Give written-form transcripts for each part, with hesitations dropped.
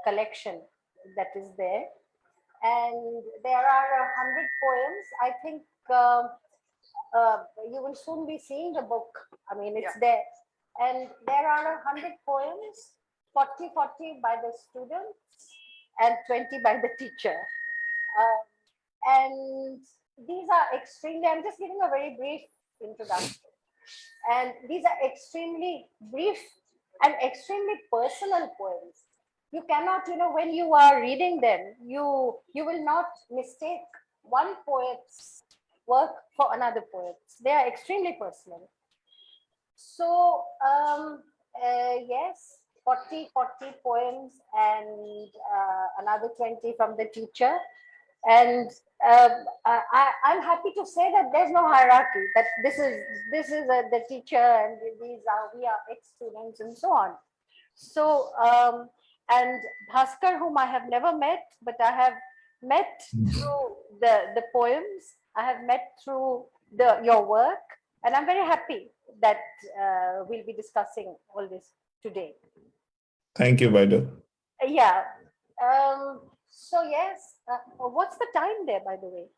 collection that is there. And there are 100 poems. I think you will soon be seeing the book. I mean, it's there. And there are 100 poems, 40 by the students and 20 by the teacher. And these are extremely, I'm just giving a very brief introduction. And these are extremely brief and extremely personal poems. You cannot, when you are reading them, you will not mistake one poet's work for another poet's. They are extremely personal. So, yes, 40 poems and another 20 from the teacher. And I'm happy to say that there's no hierarchy, that this is the teacher and we are ex-students and so on. So, and Bhaskar, whom I have never met, but I have met through the poems, I have met through your work, and I'm very happy that we'll be discussing all this today. Thank you, Baidu. Yeah. So yes, what's the time there, by the way?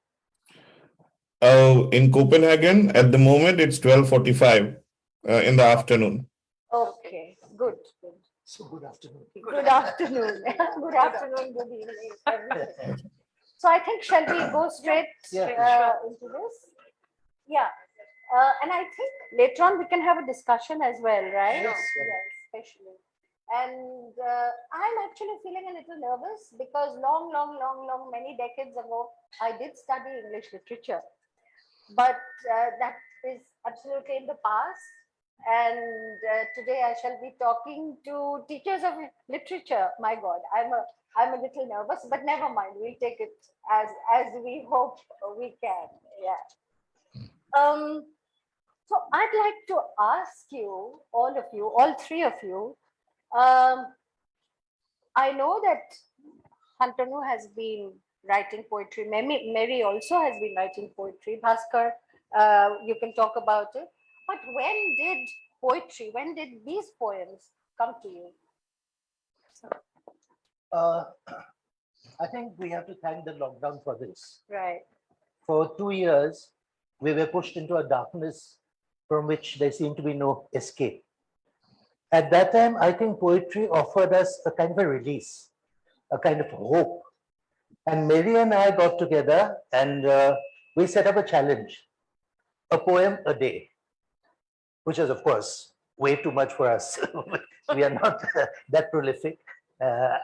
In Copenhagen, at the moment, it's 12:45 in the afternoon. Okay, good. So good afternoon. Good afternoon. Good afternoon, good evening, everything. So I think, shall we go straight into this? Yeah. And I think later on we can have a discussion as well, right? Yes, especially. And I'm actually feeling a little nervous because long, many decades ago, I did study English literature. But that is absolutely in the past. And today I shall be talking to teachers of literature. My God, I'm a little nervous, but never mind. We'll take it as we hope we can. Yeah. So I'd like to ask you, all three of you. I know that Santanu has been writing poetry. Mary also has been writing poetry. Bhaskar, you can talk about it. But when did these poems come to you? I think we have to thank the lockdown for this. Right. For 2 years, we were pushed into a darkness from which there seemed to be no escape. At that time, I think poetry offered us a kind of a release, a kind of hope. And Mary and I got together and we set up a challenge, a poem a day, which is, of course, way too much for us. We are not that prolific.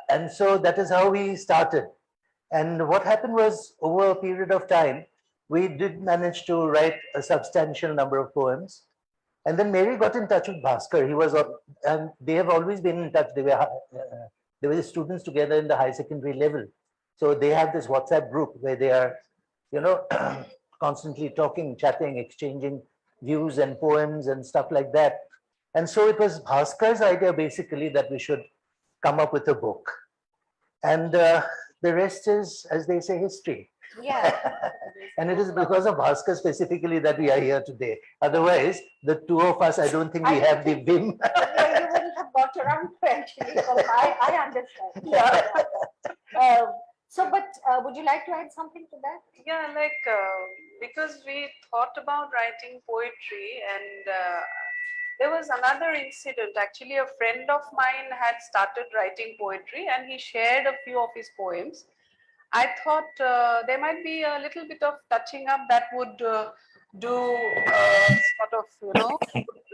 And so that is how we started. And what happened was, over a period of time, we did manage to write a substantial number of poems. And then Mary got in touch with Bhaskar. He was, and they have always been in touch. They were students together in the high secondary level. So they have this WhatsApp group where they are, constantly talking, chatting, exchanging views and poems and stuff like that. And so it was Bhaskar's idea basically that we should come up with a book. And the rest is, as they say, history. Yeah. And it is because of Bhaskar specifically that we are here today. Otherwise, the two of us, I don't think we have the vim. Yeah, you wouldn't have got around to actually. I understand. Yeah. So, but would you like to add something to that? Yeah, because we thought about writing poetry, and there was another incident. Actually, a friend of mine had started writing poetry and he shared a few of his poems. I thought there might be a little bit of touching up that would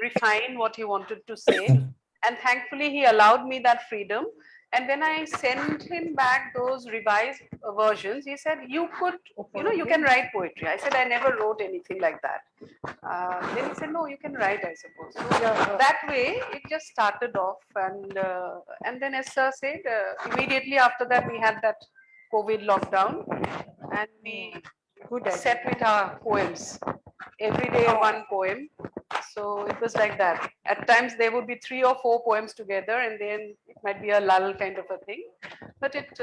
refine what he wanted to say. And thankfully, he allowed me that freedom. And when I sent him back those revised versions, he said, you could, you can write poetry. I said, I never wrote anything like that. Then he said, no, you can write, I suppose. So that way, it just started off. And then, as sir said, immediately after that, we had that COVID lockdown. And we set with our poems. Every day, one poem. So it was like that. At times there would be 3 or 4 poems together, and then it might be a lull kind of a thing. But it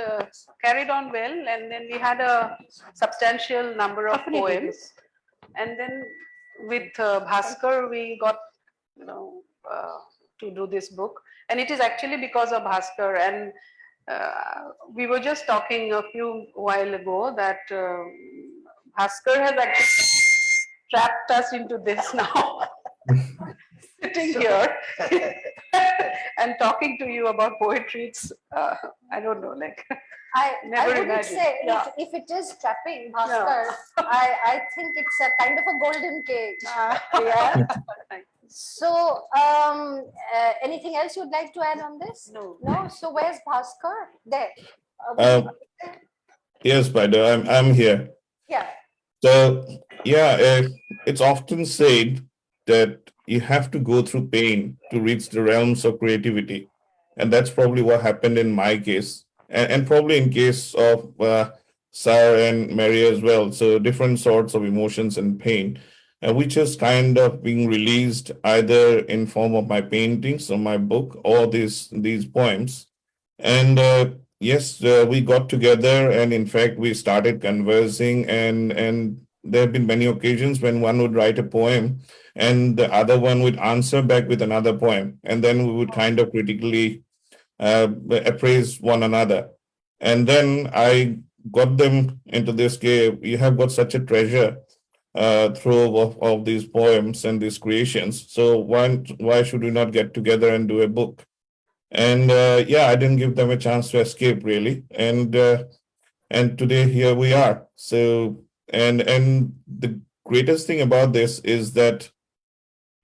carried on well, and then we had a substantial number of poems. And then with Bhaskar, we got to do this book. And it is actually because of Bhaskar. And we were just talking a few while ago that Bhaskar has actually trapped us into this now. Sitting here and talking to you about poetry, it's, I don't know, like, I never wouldn't imagined. say Yeah. if it is trapping, Bhaskar, I think it's a kind of a golden cage. Yeah. So, anything else you'd like to add on this? No. No. So, where's Bhaskar? There. Yes, Baidu, I'm here. Yeah. So, yeah, it's often said that you have to go through pain to reach the realms of creativity. And that's probably what happened in my case, and probably in case of Sarah and Mary as well. So, different sorts of emotions and pain, which is kind of being released either in form of my paintings or my book or these poems. And yes, we got together, and in fact, we started conversing, and there have been many occasions when one would write a poem, and the other one would answer back with another poem, and then we would kind of critically appraise one another. And then I got them into this game. You have got such a treasure trove of these poems and these creations. So why should we not get together and do a book? And yeah, I didn't give them a chance to escape really. And today here we are. So and the greatest thing about this is that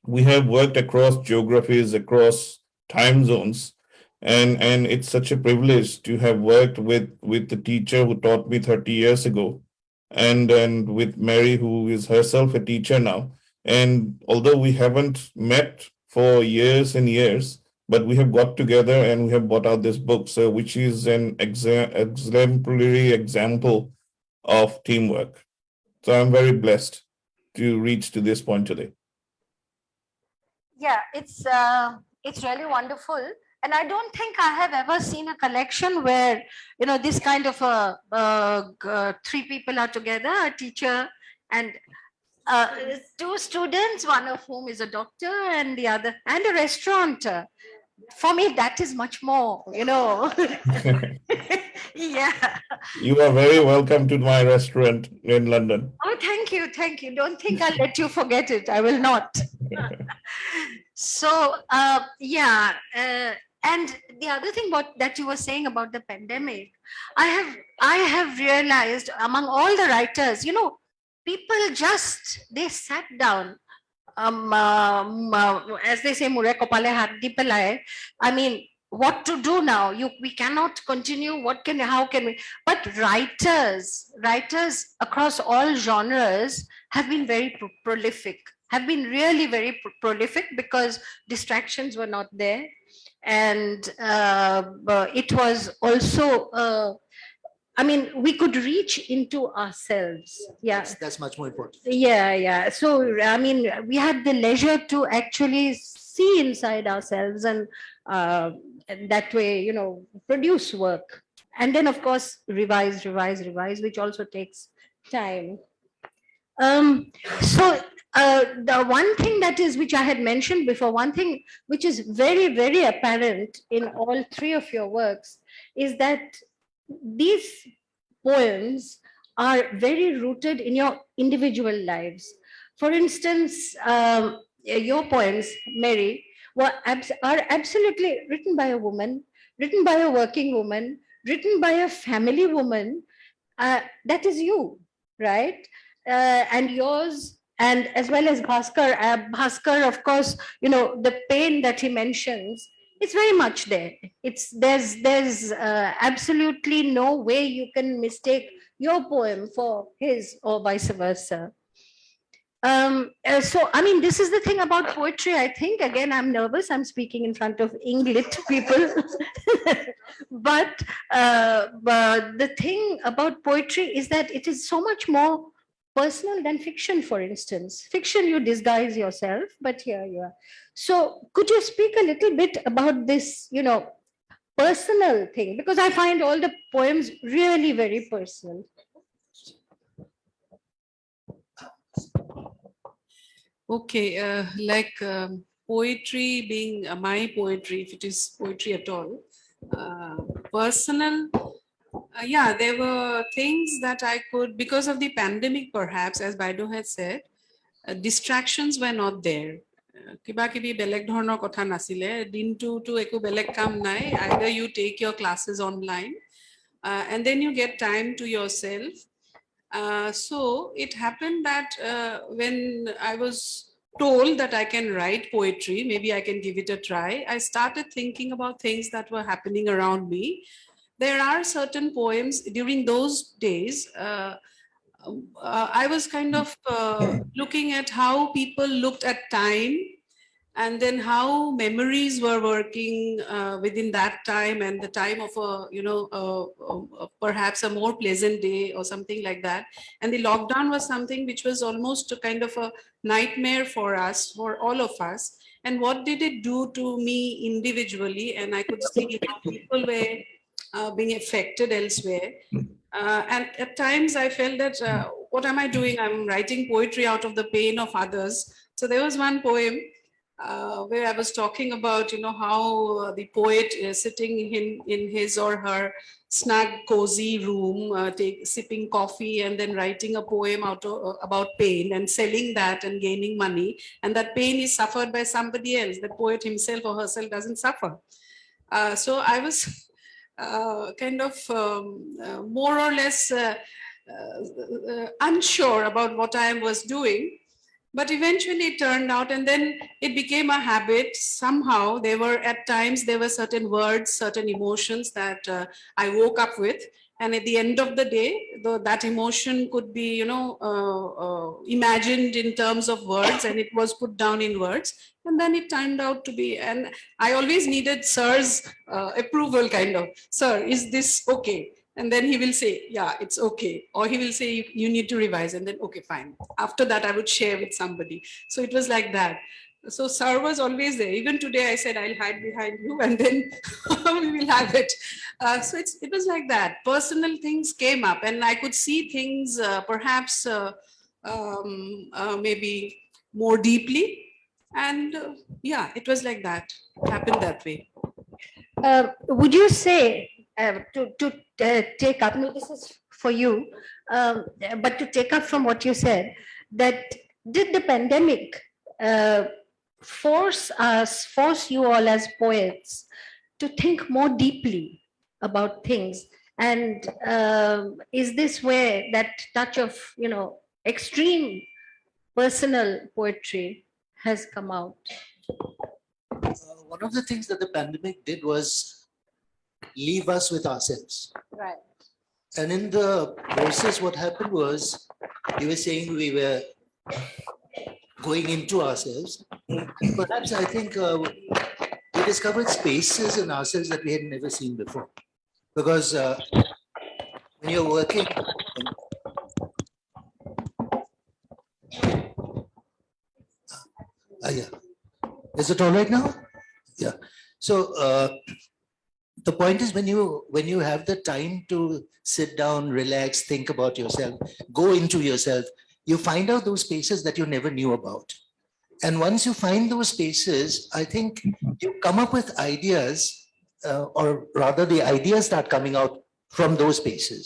we have worked across geographies, across time zones, and it's such a privilege to have worked with the teacher who taught me 30 years ago, and with Mary, who is herself a teacher now. And although we haven't met for years and years, but we have got together and we have brought out this book, so which is an exemplary example of teamwork. So I'm very blessed to reach to this point today. Yeah, it's really wonderful. And I don't think I have ever seen a collection where, you know, this kind of three people are together, a teacher and two students, one of whom is a doctor and the other, and a restaurateur. For me, that is much more, you know. Yeah. You are very welcome to my restaurant in London. Oh, thank you. Thank you. Don't think I'll let you forget it. I will not. So, yeah. And the other thing that you were saying about the pandemic, I have realized among all the writers, you know, people they sat down. As they say, Mure Kopale Hatti Pelai. I mean, what to do now? We cannot continue. How can we? But writers across all genres have been very prolific. Have been really very prolific because distractions were not there, and it was also. I mean, we could reach into ourselves. Yeah, That's much more important. Yeah. So, I mean, we had the leisure to actually see inside ourselves, and that way, you know, produce work. And then, of course, revise, which also takes time. So, the one thing which I had mentioned before, one thing which is very, very apparent in all three of your works is that these poems are very rooted in your individual lives. For instance, your poems, Mary, are absolutely written by a woman, written by a working woman, written by a family woman. That is you, right? And yours, and as well as Bhaskar. Bhaskar, of course, you know, the pain that he mentions, it's very much there. There's absolutely no way you can mistake your poem for his or vice versa. So, I mean, this is the thing about poetry. I think, again, I'm nervous. I'm speaking in front of English people. But the thing about poetry is that it is so much more personal than fiction, for instance. Fiction, you disguise yourself, but here you are. So could you speak a little bit about this, you know, personal thing? Because I find all the poems really very personal. Okay, poetry being my poetry, if it is poetry at all, personal, yeah, there were things that I could, because of the pandemic, perhaps, as Baidu had said, distractions were not there. কিবা কিবি বেলেগ ধৰণৰ কথা নাছিলে দিনটোতো একো বেলেগ কাম নাই either you take your classes online and then you get time to yourself. So it happened that when I was told that I can write poetry, maybe I can give it a try, I started thinking about things that were happening around me. There are certain poems during those days. I was kind of looking at how people looked at time and then how memories were working within that time and the time of a, you know, perhaps a more pleasant day or something like that. And the lockdown was something which was almost a kind of a nightmare for us, for all of us. And what did it do to me individually? And I could see how people were being affected elsewhere. And at times I felt that, what am I doing? I'm writing poetry out of the pain of others. So there was one poem where I was talking about, you know, how the poet is sitting in his or her snug, cozy room, sipping coffee and then writing a poem about pain and selling that and gaining money. And that pain is suffered by somebody else. The poet himself or herself doesn't suffer. So I was kind of more or less unsure about what I was doing. But eventually it turned out, and then it became a habit. Somehow there were, at times, there were certain words, certain emotions that I woke up with. And at the end of the day, though that emotion could be, you know, imagined in terms of words, and it was put down in words. And then it turned out to be, and I always needed sir's approval, kind of, sir, is this okay? And then he will say, yeah, it's okay. Or he will say, you need to revise. And then, okay, fine. After that, I would share with somebody. So it was like that. So sir was always there. Even today, I said, I'll hide behind you and then we will have it. So it was like that. Personal things came up and I could see things perhaps maybe more deeply. And yeah, it was like that. It happened that way. Would you say, to take up, no, this is for you, but to take up from what you said, that did the pandemic force you all as poets to think more deeply about things? And is this where that touch of, you know, extreme personal poetry has come out? One of the things that the pandemic did was leave us with ourselves. Right. And in the process, what happened was, you were saying we were going into ourselves. Perhaps I think we discovered spaces in ourselves that we had never seen before. Because when you're working, yeah. Is it all right now? Yeah. So the point is, when you have the time to sit down, relax, think about yourself, go into yourself, you find out those spaces that you never knew about. And once you find those spaces, I think you come up with ideas, or rather the ideas start coming out from those spaces.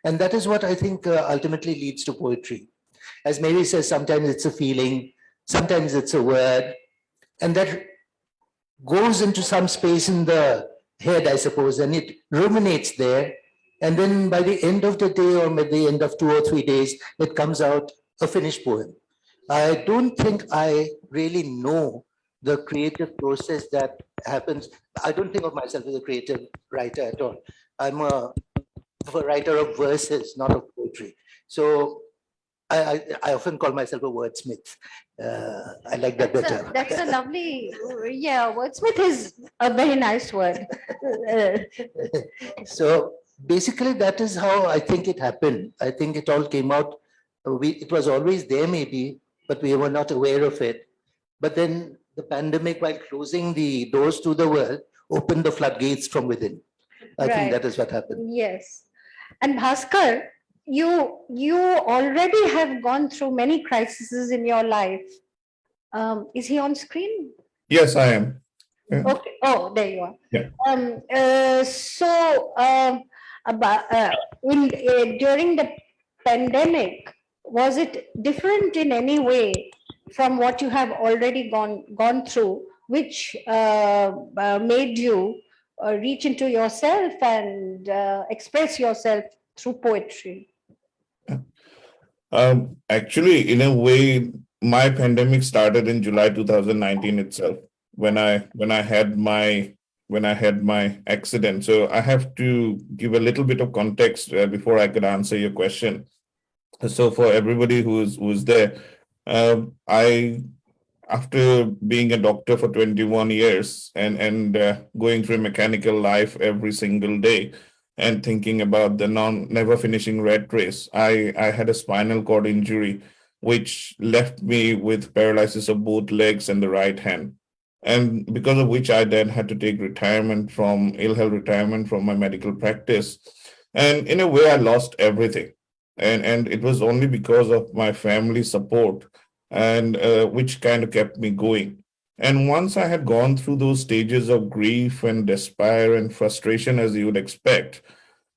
And that is what I think ultimately leads to poetry. As Mary says, sometimes it's a feeling, sometimes it's a word, and that goes into some space in the head, I suppose, and it ruminates there. And then by the end of the day, or by the end of 2 or 3 days, it comes out a finished poem. I don't think I really know the creative process that happens. I don't think of myself as a creative writer at all. I'm a writer of verses, not of poetry. So I often call myself a wordsmith. I like that better. That's a lovely, yeah, wordsmith is a very nice word. So basically, that is how I think it happened. I think it all came out. It was always there maybe, but we were not aware of it. But then the pandemic, while closing the doors to the world, opened the floodgates from within. I think that is what happened. Yes. And Bhaskar, you already have gone through many crises in your life. Is he on screen? Yes, I am. Yeah. Okay. Oh, there you are. Yeah. About during the pandemic, was it different in any way from what you have already gone through, which made you reach into yourself and express yourself through poetry? Actually, in a way, my pandemic started in July 2019 itself when I had my accident. So I have to give a little bit of context before I could answer your question. So for everybody who's there, I after being a doctor for 21 years and going through a mechanical life every single day and thinking about the never finishing rat race, I had a spinal cord injury which left me with paralysis of both legs and the right hand, and because of which I then had to take ill health retirement from my medical practice. And in a way, I lost everything, and it was only because of my family support, and which kind of kept me going. And once I had gone through those stages of grief and despair and frustration, as you would expect,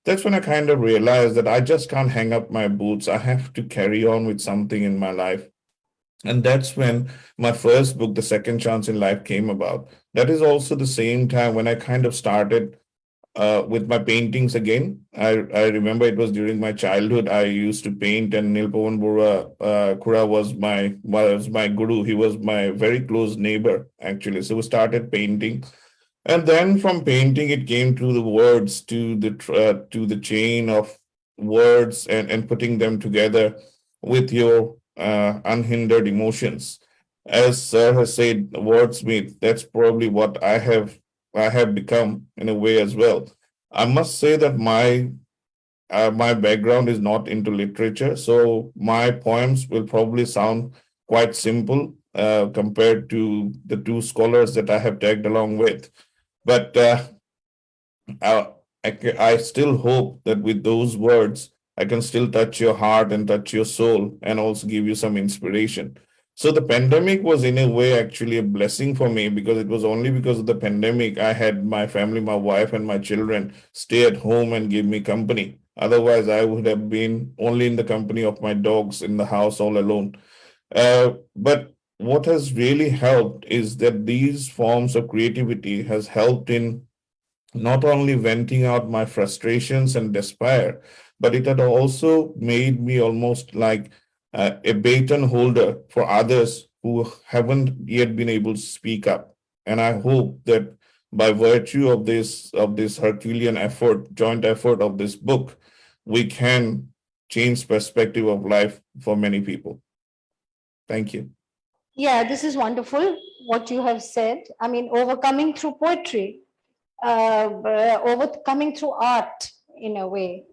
that's when I kind of realized that I just can't hang up my boots. I have to carry on with something in my life. And that's when my first book, The Second Chance in Life, came about. That is also the same time when I kind of started with my paintings again. I remember it was during my childhood. I used to paint, and Nilpawan Bora Kura was my guru. He was my very close neighbor, actually. So we started painting, and then from painting, it came to the words, to the chain of words, and putting them together with your unhindered emotions. As Sir has said, wordsmith. That's probably what I have become in a way as well. I must say that my background is not into literature, so my poems will probably sound quite simple compared to the two scholars that I have tagged along with. But I, I still hope that with those words, I can still touch your heart and touch your soul and also give you some inspiration. So the pandemic was in a way actually a blessing for me, because it was only because of the pandemic I had my family, my wife and my children stay at home and give me company. Otherwise, I would have been only in the company of my dogs in the house all alone. But what has really helped is that these forms of creativity has helped in not only venting out my frustrations and despair, but it had also made me almost like a baton holder for others who haven't yet been able to speak up. And I hope that by virtue of this Herculean effort, joint effort of this book, we can change perspective of life for many people. Thank you. Yeah, this is wonderful what you have said. I mean, overcoming through poetry, overcoming through art in a way.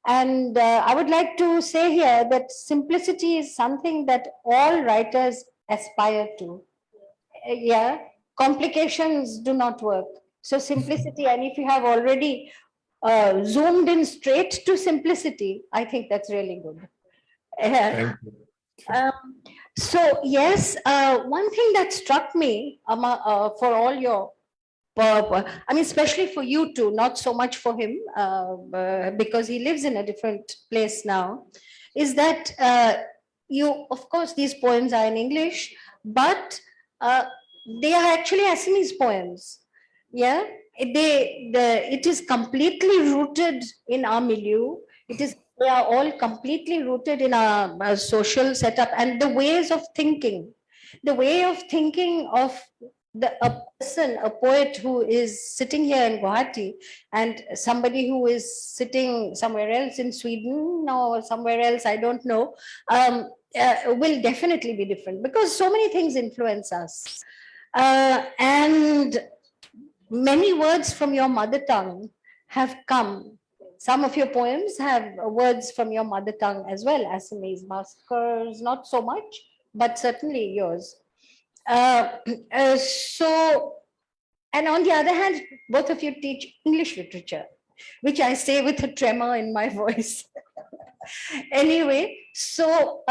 And I would like to say here that simplicity is something that all writers aspire to. Yeah, complications do not work. So simplicity, and if you have already zoomed in straight to simplicity, I think that's really good. Thank you. So yes, one thing that struck me for all your, I mean, especially for you two, not so much for him, because he lives in a different place now, is that you, of course, these poems are in English, but they are actually Assamese poems. Yeah, it is completely rooted in our milieu. They are all completely rooted in our social setup and the ways of thinking. The way of thinking of a person, a poet who is sitting here in Guwahati, and somebody who is sitting somewhere else in Sweden or somewhere else, I don't know, will definitely be different, because so many things influence us. And many words from your mother tongue have come. Some of your poems have words from your mother tongue as well, Assamese. Bhaskar's not so much, but certainly yours. So, and on the other hand, both of you teach English literature, which I say with a tremor in my voice. Anyway, so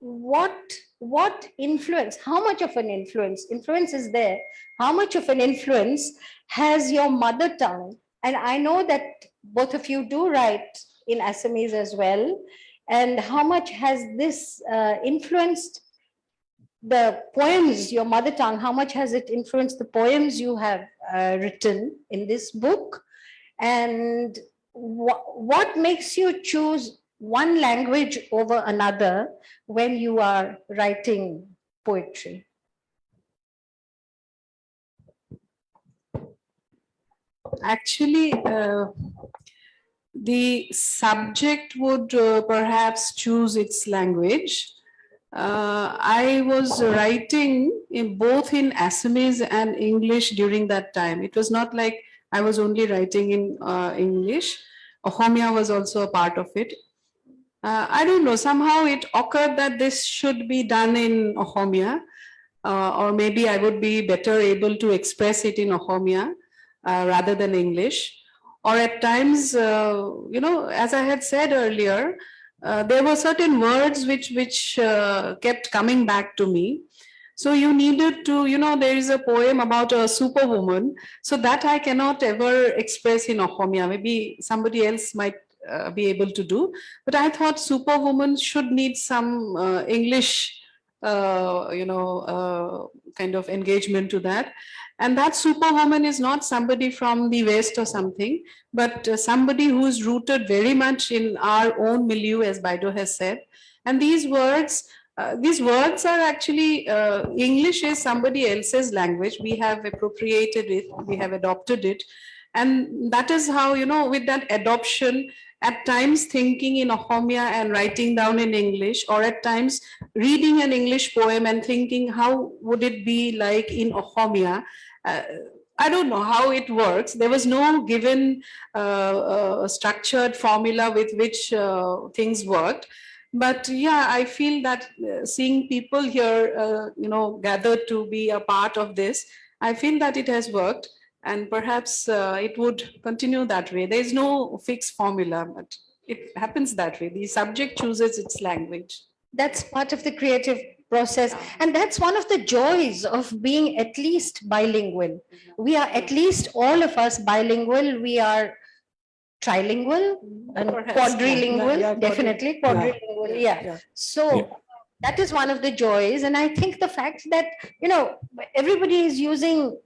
what influence, how much of an influence is there? How much of an influence has your mother tongue? And I know that both of you do write in Assamese as well. And how much has this influenced the poems, your mother tongue? How much has it influenced the poems you have written in this book? And what makes you choose one language over another when you are writing poetry? Actually, the subject would perhaps choose its language. I was writing both in Assamese and English during that time. It was not like I was only writing in English. Ohomia was also a part of it. I don't know, somehow it occurred that this should be done in Ohomia, or maybe I would be better able to express it in Ohomia rather than English. Or at times, you know, as I had said earlier, there were certain words which kept coming back to me. So you needed to, you know, there is a poem about a superwoman. So that I cannot ever express in Ohomia. Maybe somebody else might be able to do. But I thought superwoman should need some English, you know, kind of engagement to that. And that superwoman is not somebody from the West or something, but somebody who's rooted very much in our own milieu, as Baido has said. And these words are actually, English is somebody else's language. We have appropriated it, we have adopted it. And that is how, you know, with that adoption, at times thinking in Ohomia and writing down in English, or at times reading an English poem and thinking, how would it be like in Ohomia? I don't know how it works. There was no given structured formula with which things worked. But yeah, I feel that seeing people here, you know, gathered to be a part of this, I feel that it has worked. And perhaps it would continue that way. There is no fixed formula, but it happens that way. The subject chooses its language. That's part of the creative process. And that's one of the joys of being at least bilingual. We are at least all of us bilingual. We are trilingual and Perhaps, quadrilingual, yeah, definitely quadrilingual. Yeah. So that is one of the joys. And I think the fact that, you know, everybody is using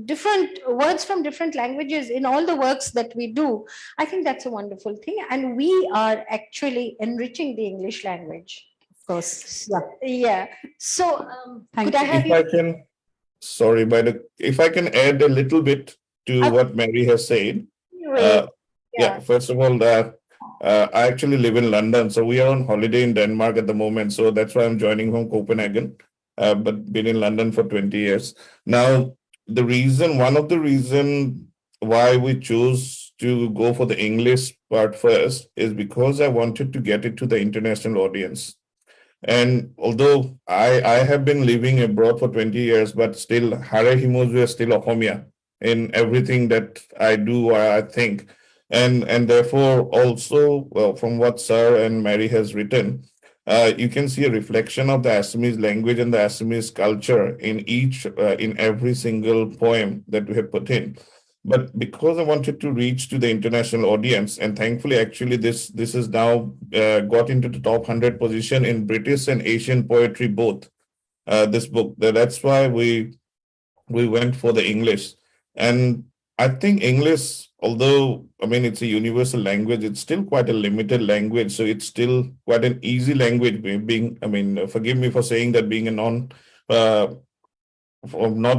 different words from different languages in all the works that we do, I think that's a wonderful thing. And we are actually enriching the English language. Of course. Yeah. So Thank could I you. have If I can, sorry, but if I can add a little bit to what Mary has said. Yeah, first of all, I actually live in London, so we are on holiday in Denmark at the moment. So that's why I'm joining from Copenhagen, but been in London for 20 years. Now, one of the reasons why we chose to go for the English part first is because I wanted to get it to the international audience. And although I have been living abroad for 20 years, but still, Hare Himozu is still Ohomia in everything that I do or I think. And therefore, also, well, from what Sir and Mary has written, you can see a reflection of the Assamese language and the Assamese culture in every single poem that we have put in. But because I wanted to reach to the international audience, and thankfully, actually, this has now got into the top 100 position in British and Asian poetry both. This book, that's why we went for the English. And I think English, although I mean it's a universal language, it's still quite a limited language. So it's still quite an easy language. Forgive me for saying that, being not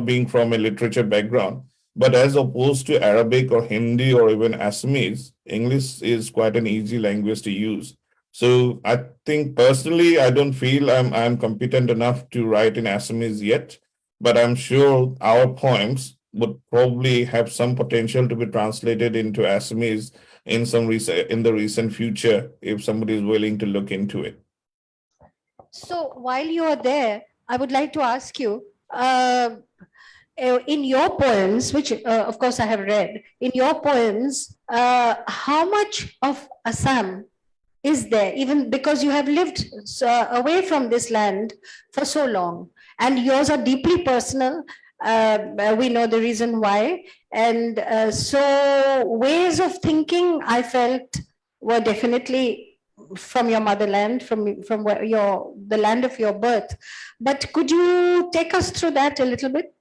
being from a literature background. But as opposed to Arabic or Hindi or even Assamese, English is quite an easy language to use. So I think personally, I don't feel I'm competent enough to write in Assamese yet, but I'm sure our poems would probably have some potential to be translated into Assamese in the recent future if somebody is willing to look into it. So while you are there, I would like to ask you, in your poems, which of course I have read, in your poems, how much of Assam is there, even because you have lived away from this land for so long, and yours are deeply personal. We know the reason why. And so ways of thinking, I felt, were definitely from your motherland, from where the land of your birth. But could you take us through that a little bit?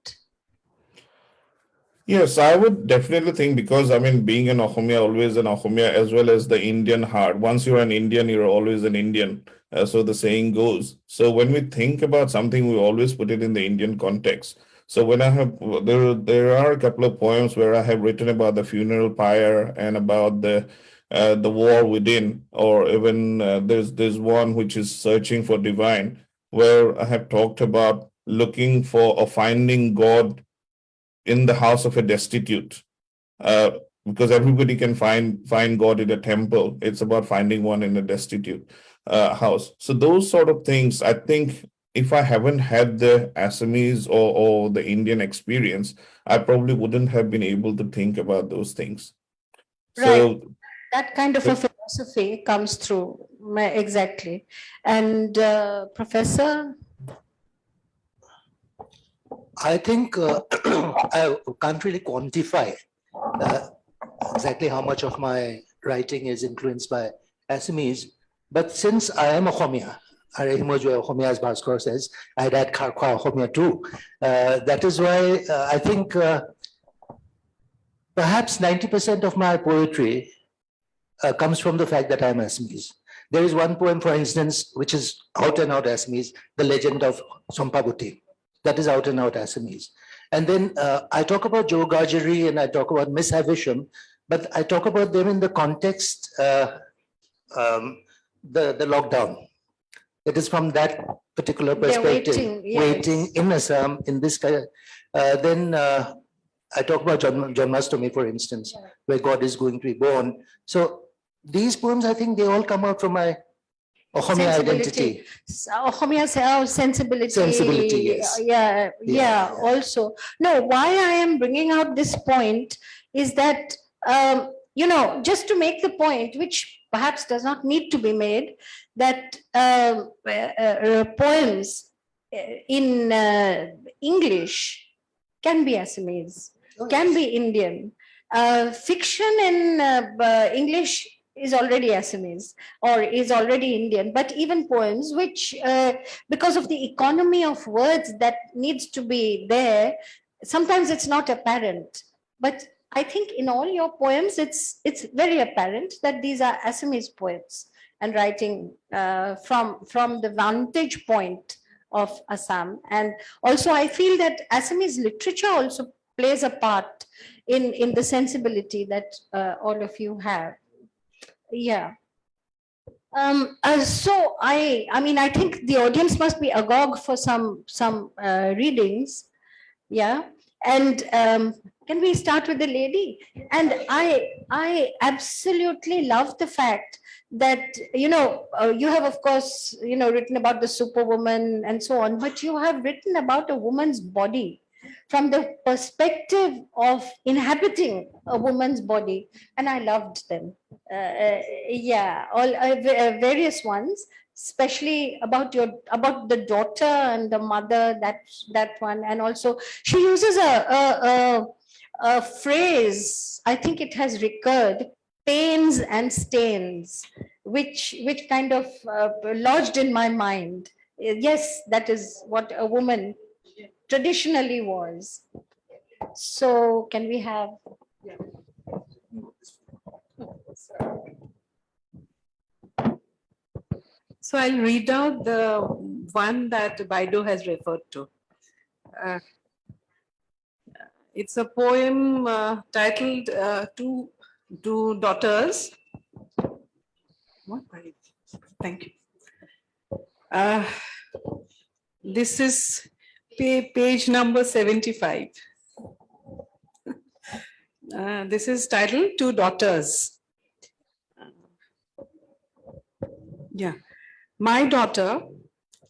Yes, I would definitely think, because I mean, being an Ohomia, always an Ohomia, as well as the Indian heart. Once you're an Indian, you're always an Indian. So the saying goes. So when we think about something, we always put it in the Indian context. So when I have, there are a couple of poems where I have written about the funeral pyre and about the war within, or even there's one which is searching for divine, where I have talked about looking for or finding God in the house of a destitute, uh, because everybody can find God in a temple. It's about finding one in a destitute house. So those sort of things, I think, if I haven't had the Assamese or the Indian experience, I probably wouldn't have been able to think about those things. Right. So That kind of a philosophy comes through, exactly. And Professor? I think I can't really quantify exactly how much of my writing is influenced by Assamese, but since I am Ohomia, as Bhaskar says, I'd add Kharkwa Ohomia too. That is why I think perhaps 90% of my poetry comes from the fact that I'm Assamese. There is one poem, for instance, which is out and out Assamese, The Legend of Sompabuti. That is out and out Assamese. And then I talk about Joe Gargery and I talk about Miss Havisham, but I talk about them in the context, the lockdown. It is from that particular perspective, waiting in Assam, in this kind of, then I talk about Janmashtami, for instance, where God is going to be born. So these poems, I think they all come out from my Ohomia identity. Ohomia sensibility. Sensibility, yes. Yeah, also. No, why I am bringing out this point is that, just to make the point, which perhaps does not need to be made, that poems in English can be Assamese, can be Indian. Fiction in English is already Assamese or is already Indian, but even poems which, because of the economy of words that needs to be there, sometimes it's not apparent. But I think in all your poems, it's very apparent that these are Assamese poets and writing from the vantage point of Assam. And also I feel that Assamese literature also plays a part in the sensibility that all of you have. Yeah. So I think the audience must be agog for some readings. Yeah. And can we start with the lady? And I absolutely love the fact that, you have, of course, written about the superwoman and so on, but you have written about a woman's body from the perspective of inhabiting a woman's body. And I loved them. All various ones, especially about the daughter and the mother, that one. And also she uses a phrase, I think it has recurred, pains and stains, which kind of lodged in my mind. Yes, that is what a woman traditionally was. So can we have? So I'll read out the one that Baidu has referred to. It's a poem titled Two Daughters. What? Thank you. This is page number 75. This is titled Two Daughters. Yeah. My daughter,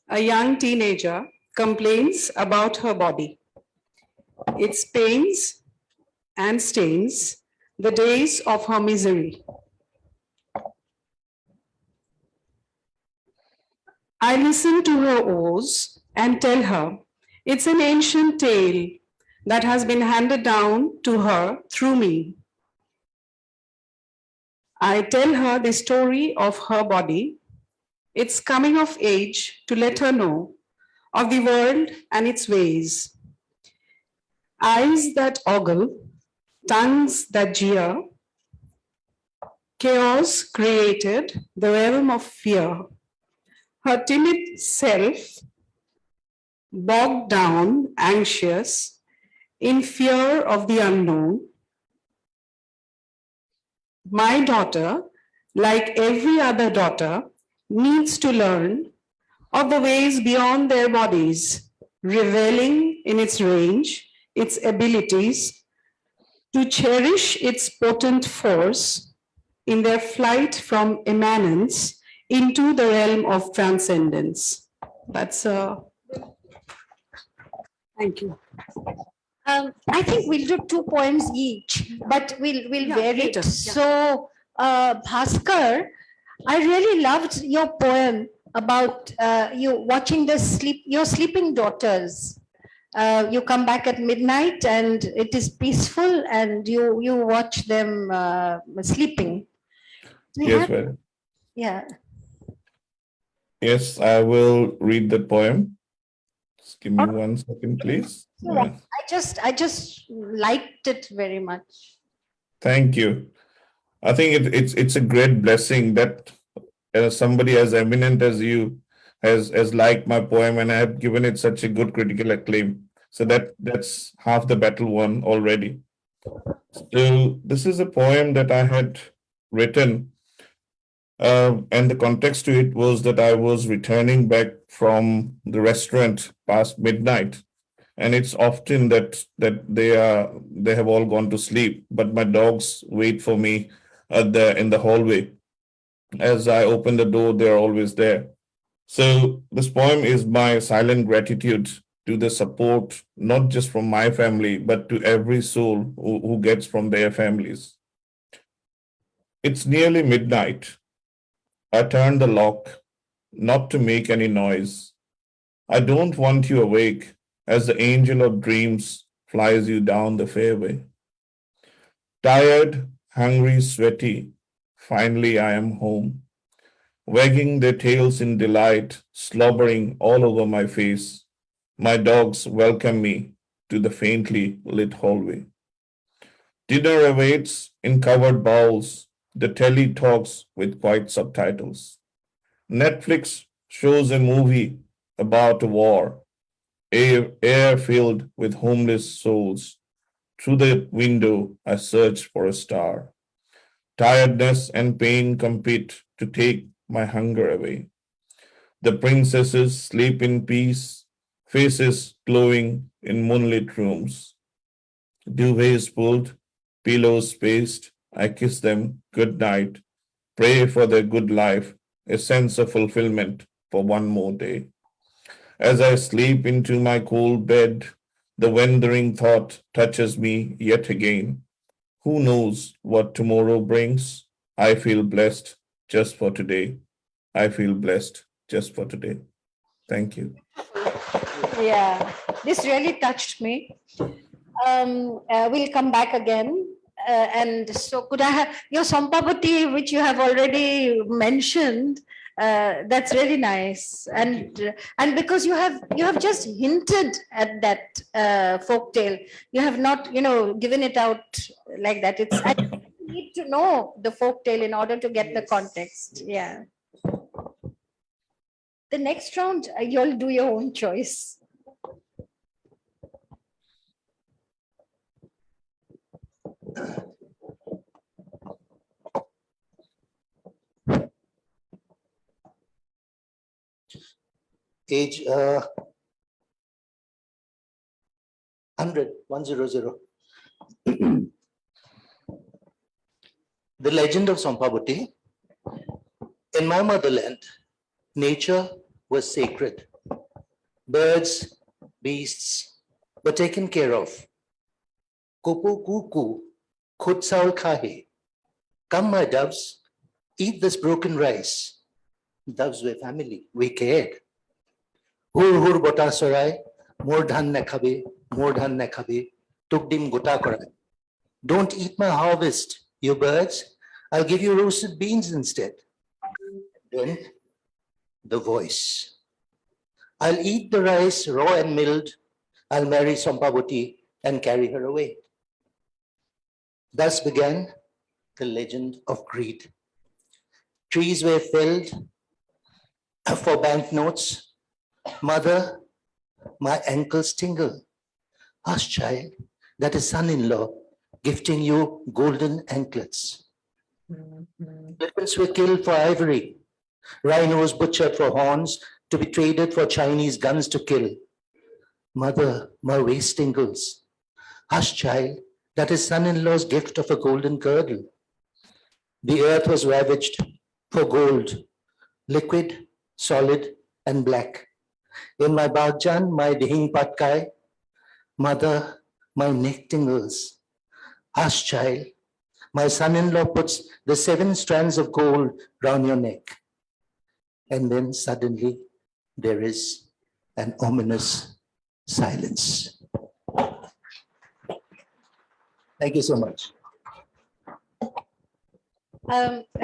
a young teenager, complains about her body, its pains and stains, the days of her misery. I listen to her oars and tell her it's an ancient tale that has been handed down to her through me. I tell her the story of her body, its coming of age to let her know of the world and its ways. Eyes that ogle, tongues that jeer, chaos created the realm of fear. Her timid self, bogged down, anxious, in fear of the unknown. My daughter, like every other daughter, needs to learn of the ways beyond their bodies, reveling in its range, its abilities, to cherish its potent force in their flight from immanence into the realm of transcendence. That's thank you. I think we'll do 2 poems each, but we'll Yeah, vary later, it. yeah. So, Bhaskar, I really loved your poem about you watching your sleeping daughters. You come back at midnight and it is peaceful, and you watch them sleeping. Yes, madam. Yeah. Yes, I will read the poem. Just give me 1 second, please. Yeah. I just liked it very much. Thank you. I think it's a great blessing that somebody as eminent as you has liked my poem, and I have given it such a good critical acclaim. So that's half the battle won already. So this is a poem that I had written, and the context to it was that I was returning back from the restaurant past midnight, and it's often that they have all gone to sleep, but my dogs wait for me in the hallway. As I open the door, they're always there. So this poem is my silent gratitude to the support, not just from my family, but to every soul who gets from their families. It's nearly midnight. I turn the lock, not to make any noise. I don't want you awake as the angel of dreams flies you down the fairway. Tired, hungry, sweaty, finally I am home, wagging their tails in delight, slobbering all over my face. My dogs welcome me to the faintly lit hallway. Dinner awaits in covered bowls. The telly talks with quiet subtitles. Netflix shows a movie about a war, air filled with homeless souls. Through the window, I search for a star. Tiredness and pain compete to take my hunger away. The princesses sleep in peace, faces glowing in moonlit rooms. Duvets pulled, pillows spaced, I kiss them good night, pray for their good life, a sense of fulfillment for one more day. As I sleep into my cold bed, the wandering thought touches me yet again. Who knows what tomorrow brings? I feel blessed just for today. I feel blessed just for today. Thank you. Yeah, this really touched me. We'll come back again. And so could I have your Sampavati, which you have already mentioned, that's really nice. And because you have just hinted at that folk tale, you have not, given it out like that. I need to know the folk tale in order to get the context. Yeah. The next round, you'll do your own choice. Age 100. The legend of Sampavati. In my motherland, nature was sacred. Birds, beasts were taken care of. Kopo kuku, kutsal kahe. Come, my doves, eat this broken rice. Doves were family. We cared. Hur hur bota sorai, more dhan na khabe, more dhan na khabe, tukdim gota korai. Don't eat my harvest, you birds. I'll give you roasted beans instead. Then the voice. I'll eat the rice raw and milled. I'll marry Sompavati and carry her away. Thus began the legend of greed. Trees were felled for banknotes. Mother, my ankles tingle. Hush, child, that is son-in-law gifting you golden anklets. Elephants were killed for ivory. Rhinos butchered for horns to be traded for Chinese guns to kill. Mother, my waist tingles. Hush, child, that is son-in-law's gift of a golden girdle. The earth was ravaged for gold, liquid, solid, and black. In my bagjan, my dihing patkai, mother, my neck tingles. Hush, child, my son-in-law puts the 7 strands of gold round your neck. And then suddenly there is an ominous silence. Thank you so much.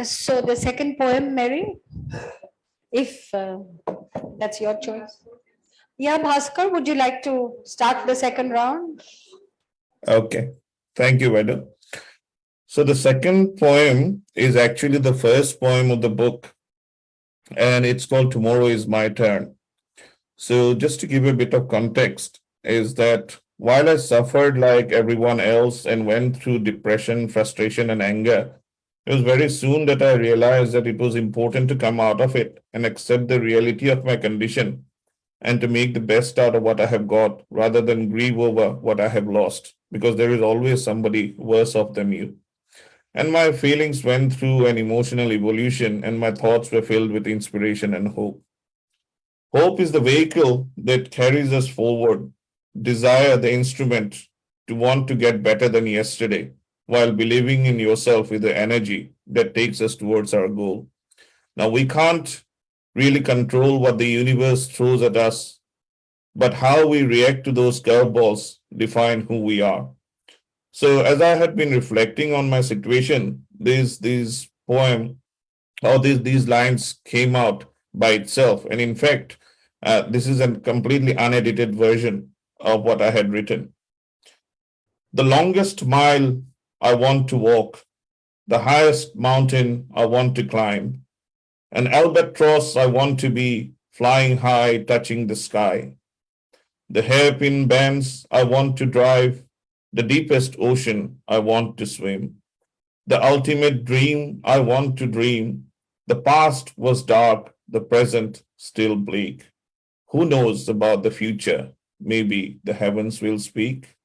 So the second poem, Mary, if that's your choice. Yeah, Bhaskar, would you like to start the second round? Okay. Thank you, Veda. So the second poem is actually the first poem of the book, and it's called Tomorrow is My Turn. So just to give a bit of context, is that while I suffered like everyone else and went through depression, frustration, and anger, it was very soon that I realized that it was important to come out of it and accept the reality of my condition and to make the best out of what I have got rather than grieve over what I have lost, because there is always somebody worse off than you. And my feelings went through an emotional evolution, and my thoughts were filled with inspiration and hope. Hope is the vehicle that carries us forward, desire the instrument to want to get better than yesterday, while believing in yourself with the energy that takes us towards our goal. Now, we can't really control what the universe throws at us, but how we react to those curveballs define who we are. So as I had been reflecting on my situation, these poem or these lines came out by itself. And in fact, this is a completely unedited version of what I had written. The longest mile I want to walk, the highest mountain I want to climb, an albatross I want to be, flying high, touching the sky. The hairpin bands I want to drive, the deepest ocean I want to swim. The ultimate dream I want to dream. The past was dark, the present still bleak. Who knows about the future? Maybe the heavens will speak.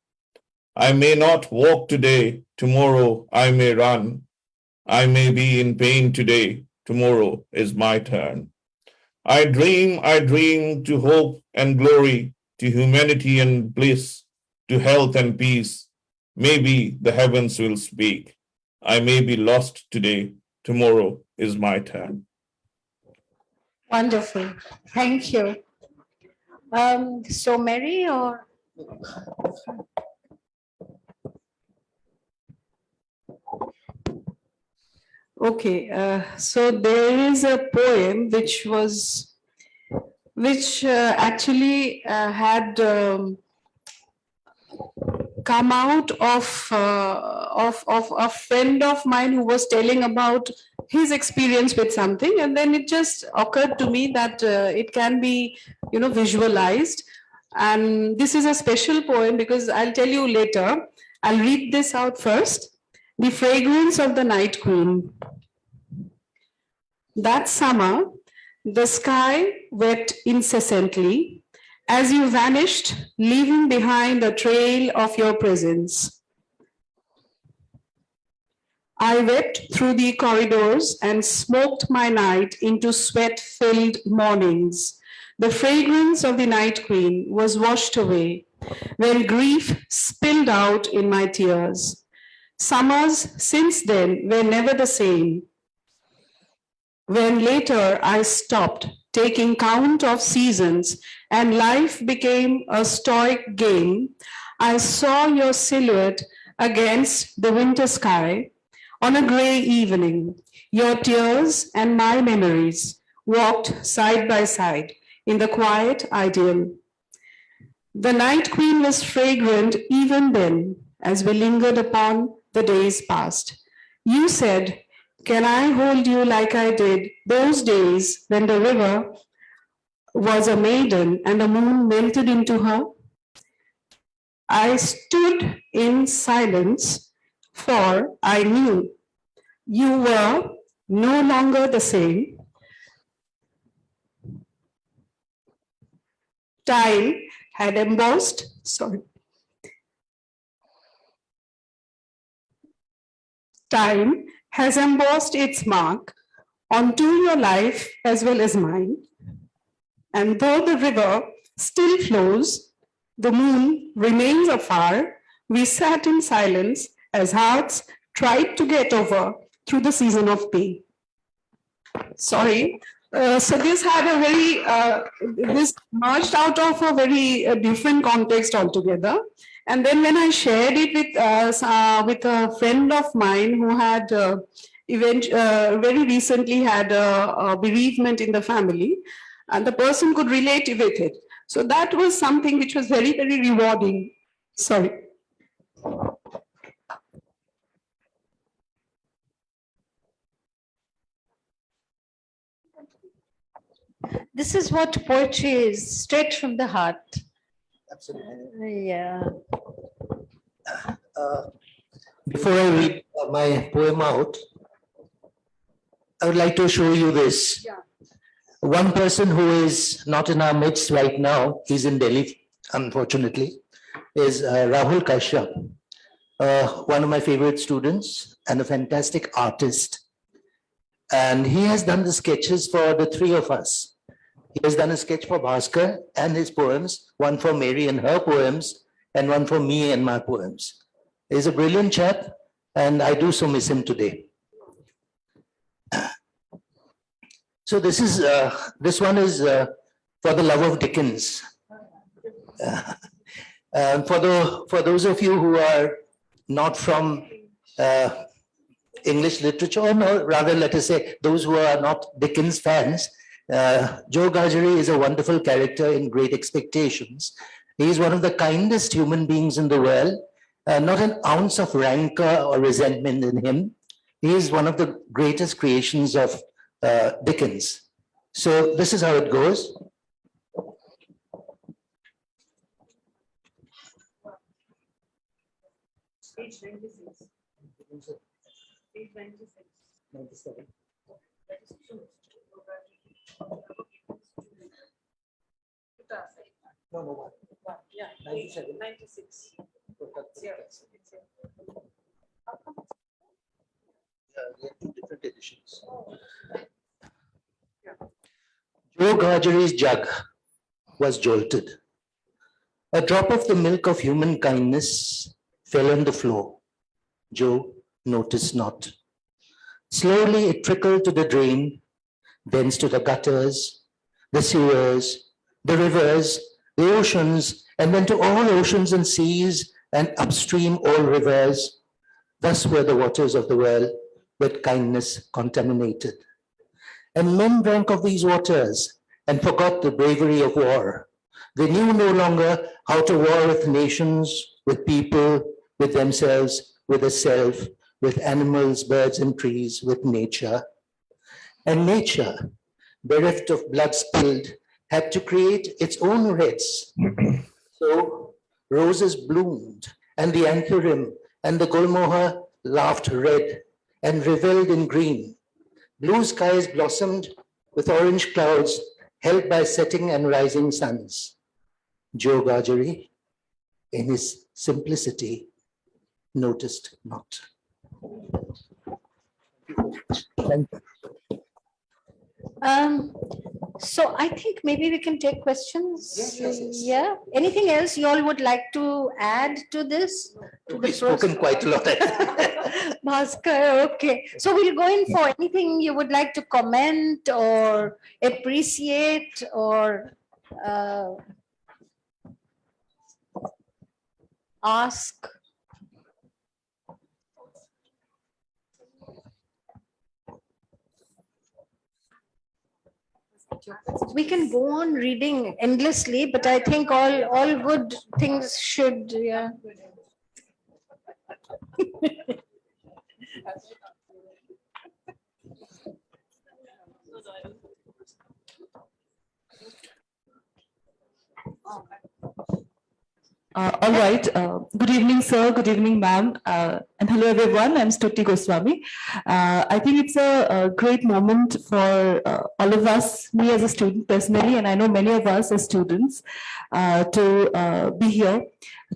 I may not walk today, tomorrow I may run. I may be in pain today, tomorrow is my turn. I dream to hope and glory, to humanity and bliss, to health and peace. Maybe the heavens will speak. I may be lost today, tomorrow is my turn. Wonderful. Thank you. So Mary or? Okay, so there is a poem which actually had come out of a friend of mine who was telling about his experience with something, and then it just occurred to me that it can be, visualized. And this is a special poem because I'll tell you later. I'll read this out first. The fragrance of the night queen. That summer, the sky wept incessantly as you vanished, leaving behind a trail of your presence. I wept through the corridors and smoked my night into sweat-filled mornings. The fragrance of the night queen was washed away when grief spilled out in my tears. Summers since then were never the same. When later I stopped taking count of seasons and life became a stoic game, I saw your silhouette against the winter sky on a gray evening. Your tears and my memories walked side by side in the quiet idyll. The night queen was fragrant even then as we lingered upon the days past. You said, "Can I hold you like I did those days when the river was a maiden and the moon melted into her?" I stood in silence, for I knew you were no longer the same. Time had embossed, Time has embossed its mark onto your life as well as mine. And though the river still flows, the moon remains afar, we sat in silence as hearts tried to get over through the season of pain. Sorry. So this had a very, this merged out of a very different context altogether. And then when I shared it with a friend of mine who had very recently had a bereavement in the family, and the person could relate with it. So that was something which was very, very rewarding. Sorry. This is what poetry is, straight from the heart. Absolutely. Yeah. Before I read my poem out, I would like to show you this. Yeah. One person who is not in our midst right now, he's in Delhi, unfortunately, is Rahul Kashyap, one of my favorite students and a fantastic artist. And he has done the sketches for the three of us. He has done a sketch for Bhaskar and his poems, one for Mary and her poems, and one for me and my poems. He's a brilliant chap, and I do so miss him today. So this is this one is for the love of Dickens. For those of you who are not from English literature, or no, rather let us say those who are not Dickens fans, Joe Gargery is a wonderful character in Great Expectations. He is one of the kindest human beings in the world, not an ounce of rancor or resentment in him. He is one of the greatest creations of Dickens. So this is how it goes. Page 96. Page 96. 97. No, no, one. Yeah, 97. 96. Yeah, we have two different editions. Joe Gargery's jug was jolted. A drop of the milk of human kindness fell on the floor. Joe noticed not. Slowly it trickled to the drain, thence to the gutters, the sewers, the rivers, the oceans, and then to all oceans and seas, and upstream all rivers. Thus were the waters of the world with kindness contaminated. And men drank of these waters and forgot the bravery of war. They knew no longer how to war with nations, with people, with themselves, with the self, with animals, birds, and trees, with nature. And nature, bereft of blood spilled, had to create its own reds. So roses bloomed, and the anthurium and the gulmohar laughed red and revelled in green. Blue skies blossomed with orange clouds held by setting and rising suns. Joe Gargery, in his simplicity, noticed not. Thank you. So I think maybe we can take questions. Yes. Yeah. Anything else you all would like to add to this? We've spoken quite a lot. Bhaskar, okay. So we'll go in for anything you would like to comment or appreciate or ask. We can go on reading endlessly, but I think all good things should, yeah. All right. Good evening, sir. Good evening, ma'am. And hello, everyone. I'm Stuti Goswami. I think it's a great moment for all of us, me as a student personally, and I know many of us as students, to be here,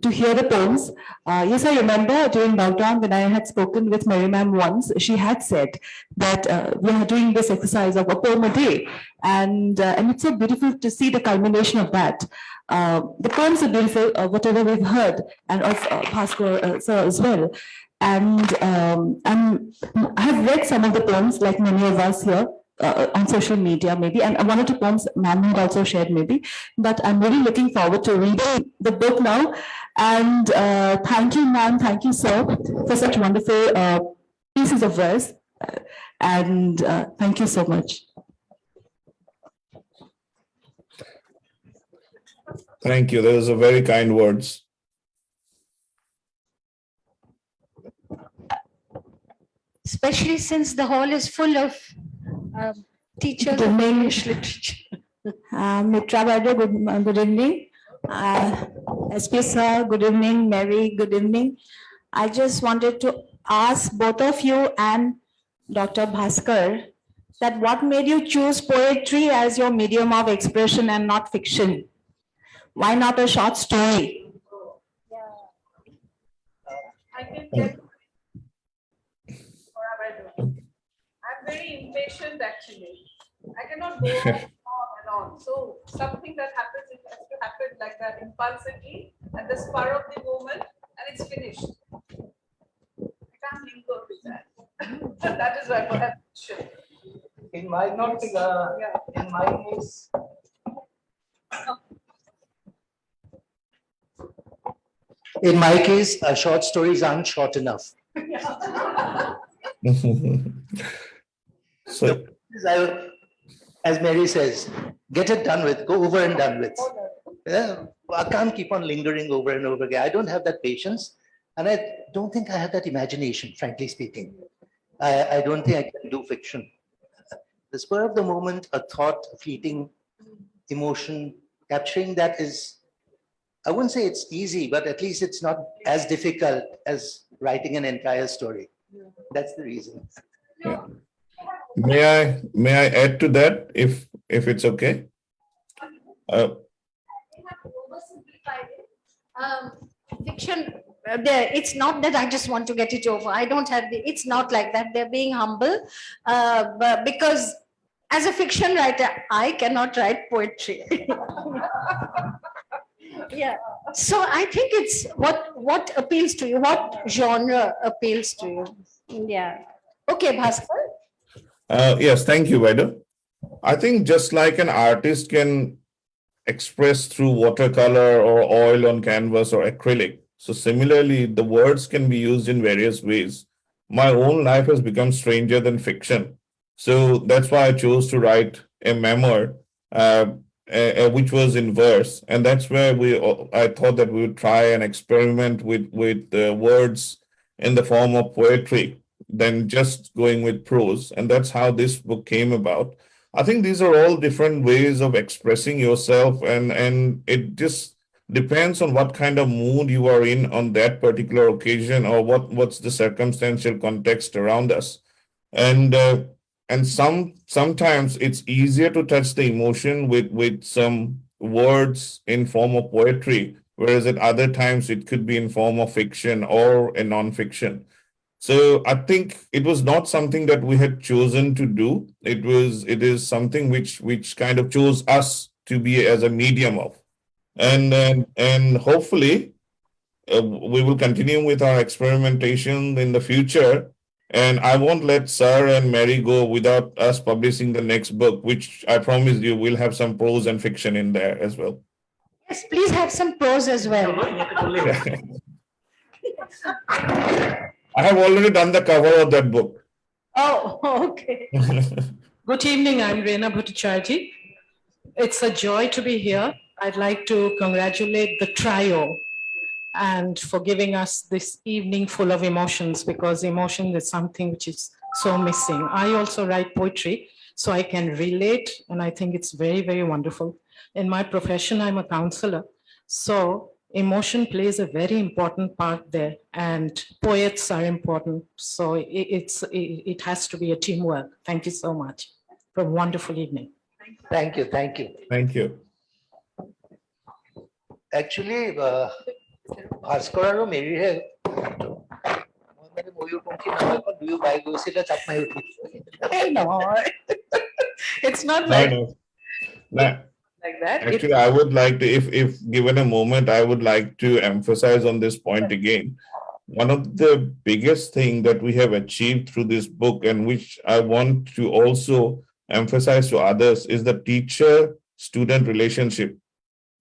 to hear the poems. Yes, I remember during lockdown when I had spoken with Mary ma'am once, she had said that we are doing this exercise of a poem a day. And it's so beautiful to see the culmination of that. The poems are beautiful, whatever we've heard, and of Bhaskar sir as well. And I have read some of the poems, like many of us here, on social media maybe, and one or two poems ma'am had also shared maybe. But I'm really looking forward to reading the book now. And thank you, ma'am, thank you, sir, for such wonderful pieces of verse. And thank you so much. Thank you. Those are very kind words. Especially since the hall is full of teachers of English literature. Mitra Phukan, good evening. SP sir, good evening. Mary, good evening. I just wanted to ask both of you and Dr. Bhaskar that what made you choose poetry as your medium of expression and not fiction? Why not a short story? I can tell you. I'm very impatient actually. I cannot go on and on. So something that happens, it has to happen like that impulsively at the spur of the moment, and it's finished. I can't linger with that. That is why perhaps should. In my case, short stories aren't short enough. So, as Mary says, get it done with, go over and done with. Yeah, I can't keep on lingering over and over again. I don't have that patience, and I don't think I have that imagination, frankly speaking. I don't think I can do fiction. The spur of the moment, a thought, a fleeting emotion, capturing that is, I wouldn't say it's easy, but at least it's not as difficult as writing an entire story. That's the reason. yeah. May I add to that if it's okay? Fiction, it's not that I just want to get it over. I don't have it's not like that. They're being humble, but because as a fiction writer, I cannot write poetry. Yeah. So I think it's what appeals to you, what genre appeals to you. Yeah. Okay, Bhaskar. Yes, thank you, Vaida. I think just like an artist can express through watercolor or oil on canvas or acrylic, so similarly, the words can be used in various ways. My own life has become stranger than fiction. So that's why I chose to write a memoir, which was in verse. And that's where I thought that we would try and experiment with words in the form of poetry than just going with prose. And that's how this book came about. I think these are all different ways of expressing yourself, and it just depends on what kind of mood you are in on that particular occasion, or what's the circumstantial context around us. And sometimes it's easier to touch the emotion with some words in form of poetry, whereas at other times it could be in form of fiction or a non-fiction. So I think it was not something that we had chosen to do. It is something which kind of chose us to be as a medium of, and hopefully we will continue with our experimentation in the future. And I won't let Sir and Mary go without us publishing the next book, which I promise you will have some prose and fiction in there as well. Yes, please have some prose as well. I have already done the cover of that book. Oh, okay. Good evening, I'm Reena Bhattacharjee. It's a joy to be here. I'd like to congratulate the trio and for giving us this evening full of emotions, because emotion is something which is so missing. I also write poetry, so I can relate, and I think it's very, very wonderful. In my profession, I'm a counselor, so emotion plays a very important part there, and poets are important, so it has to be a teamwork. Thank you so much for a wonderful evening. Thank you, thank you. Thank you. Actually, Bhaskar আৰু মেৰিহে মই মানে ময়ূৰপঙ্খী নাটকত দুয়ো by গৈছিলে চাপ মাৰি উঠিছে। It's not No, like, no. No. like that. Actually, I would like to, if given a moment, I would like to emphasize on this point again. One of the biggest thing that we have achieved through this book, and which I want to also emphasize to others, is the teacher-student relationship,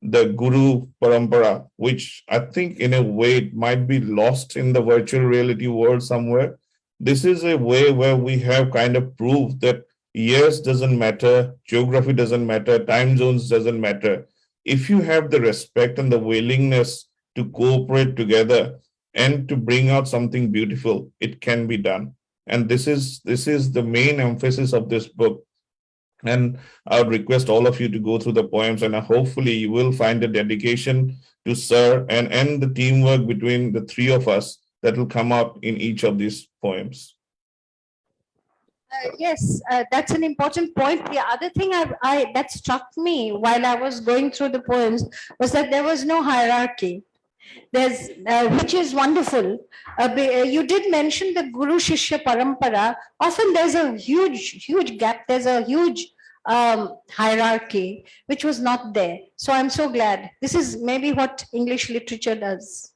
the guru parampara, which I think in a way it might be lost in the virtual reality world somewhere. This is a way where we have kind of proved that years doesn't matter, geography doesn't matter, time zones doesn't matter. If you have the respect and the willingness to cooperate together and to bring out something beautiful, it can be done. And this is the main emphasis of this book. And I would request all of you to go through the poems, and hopefully you will find a dedication to Sir and the teamwork between the three of us that will come out in each of these poems. Yes, that's an important point. The other thing that struck me while I was going through the poems was that there was no hierarchy. There's, which is wonderful. You did mention the Guru Shishya Parampara. Often there's a huge gap. There's a huge hierarchy, which was not there. So I'm so glad. This is maybe what English literature does.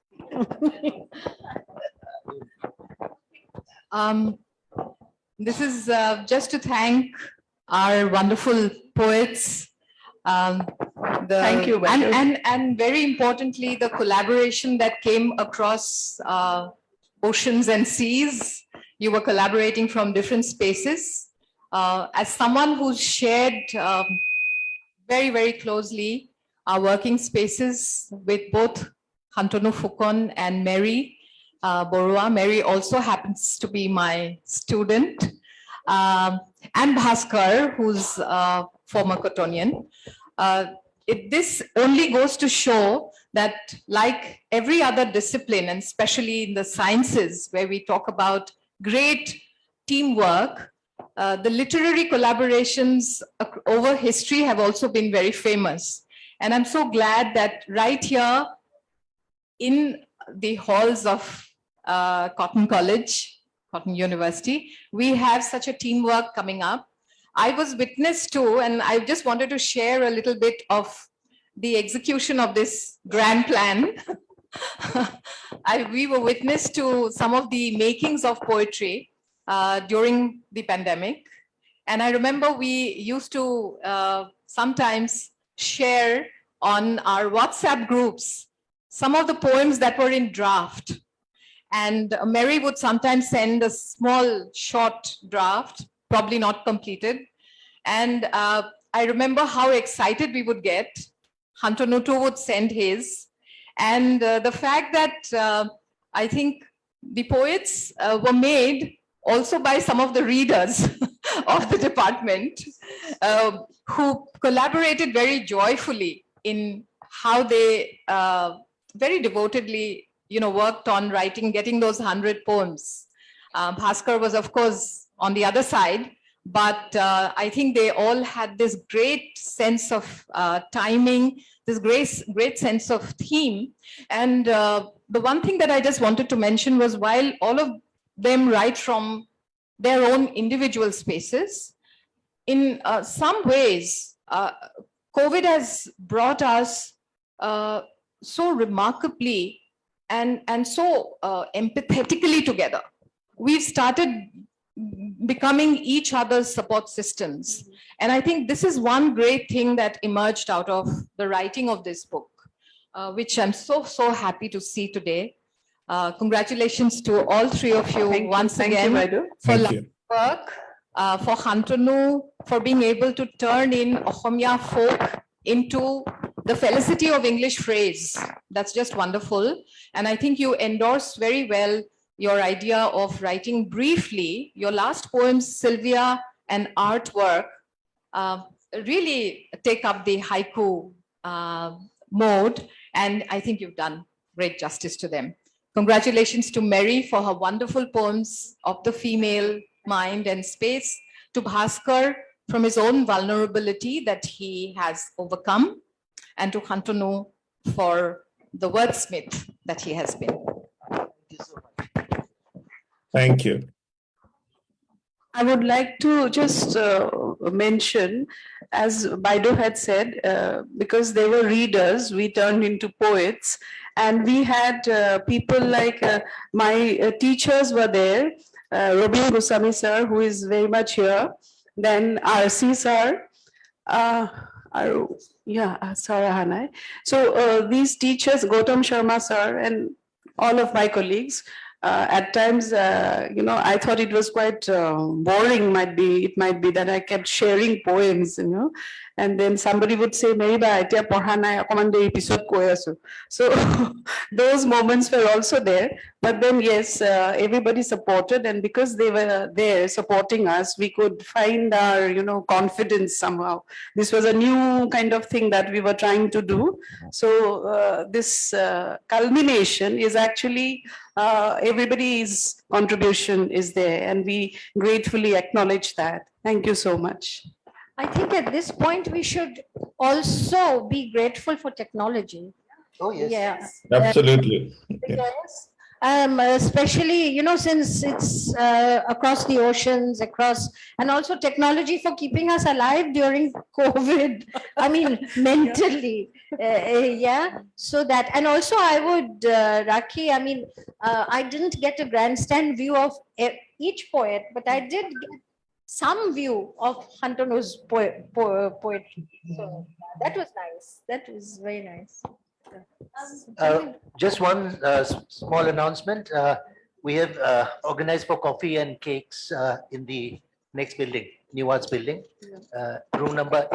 This is just to thank our wonderful poets. Thank you. And very importantly, the collaboration that came across oceans and seas. You were collaborating from different spaces. As someone who's shared very, very closely our working spaces with both Santanu Phukan and Mary Baruah. Mary also happens to be my student. And Bhaskar, who's former Cottonian. This only goes to show that, like every other discipline, and especially in the sciences where we talk about great teamwork, the literary collaborations over history have also been very famous. And I'm so glad that right here in the halls of Cotton College, Cotton University, we have such a teamwork coming up. I was witness to, and I just wanted to share a little bit of the execution of this grand plan. We were witness to some of the makings of poetry during the pandemic. And I remember we used to sometimes share on our WhatsApp groups some of the poems that were in draft. And Mary would sometimes send a small, short draft, probably not completed. And I remember how excited we would get. Santanu would send his. And the fact that I think the poets were made also by some of the readers of the department who collaborated very joyfully in how they very devotedly worked on writing, getting those 100 poems. Bhaskar was, of course, on the other side, but I think they all had this great sense of timing, this great sense of theme. And the one thing that I just wanted to mention was, while all of them write from their own individual spaces, in some ways, COVID has brought us so remarkably and so empathetically together. We've started becoming each other's support systems. And I think this is one great thing that emerged out of the writing of this book, which I'm so happy to see today. Congratulations to all three of you once again for work, for Santanu, for being able to turn in Assamese folk into the felicity of English phrase. That's just wonderful. And I think you endorse very well your idea of writing briefly. Your last poems, Sylvia and Artwork, really take up the haiku mode. And I think you've done great justice to them. Congratulations to Mary for her wonderful poems of the female mind and space, to Bhaskar from his own vulnerability that he has overcome, and to Santanu for the wordsmith that he has been. Thank you so much. Thank you. I would like to just mention, as Baido had said, because they were readers, we turned into poets, and we had people like my teachers were there, Robin Goswami sir, who is very much here, then RC sir, Sarah Hanai. So these teachers, Gautam Sharma sir, and all of my colleagues, at times, I thought it was quite boring. It might be that I kept sharing poems, and then somebody would say, "Meri ba etia padha nai, okaman deri pisot koi asu." So those moments were also there. But then, yes, everybody supported, and because they were there supporting us, we could find our, confidence somehow. This was a new kind of thing that we were trying to do. So this culmination is actually everybody's contribution is there, and we gratefully acknowledge that. Thank you so much. I think at this point we should also be grateful for technology. Oh, yes. Yeah. Absolutely. Yes. Especially, since it's across the oceans, and also technology for keeping us alive during COVID. I mean, mentally, yeah. So that, and also I would, Rakhi, I didn't get a grandstand view of each poet, but I did get some view of Santanu's poetry. So that was nice. That was very nice. Just one small announcement. We have organized for coffee and cakes in the next building, New Arts building, room number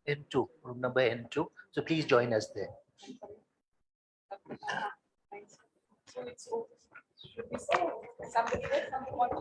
N2, room number N2. So please join us there. So it's over. Should we say somebody want to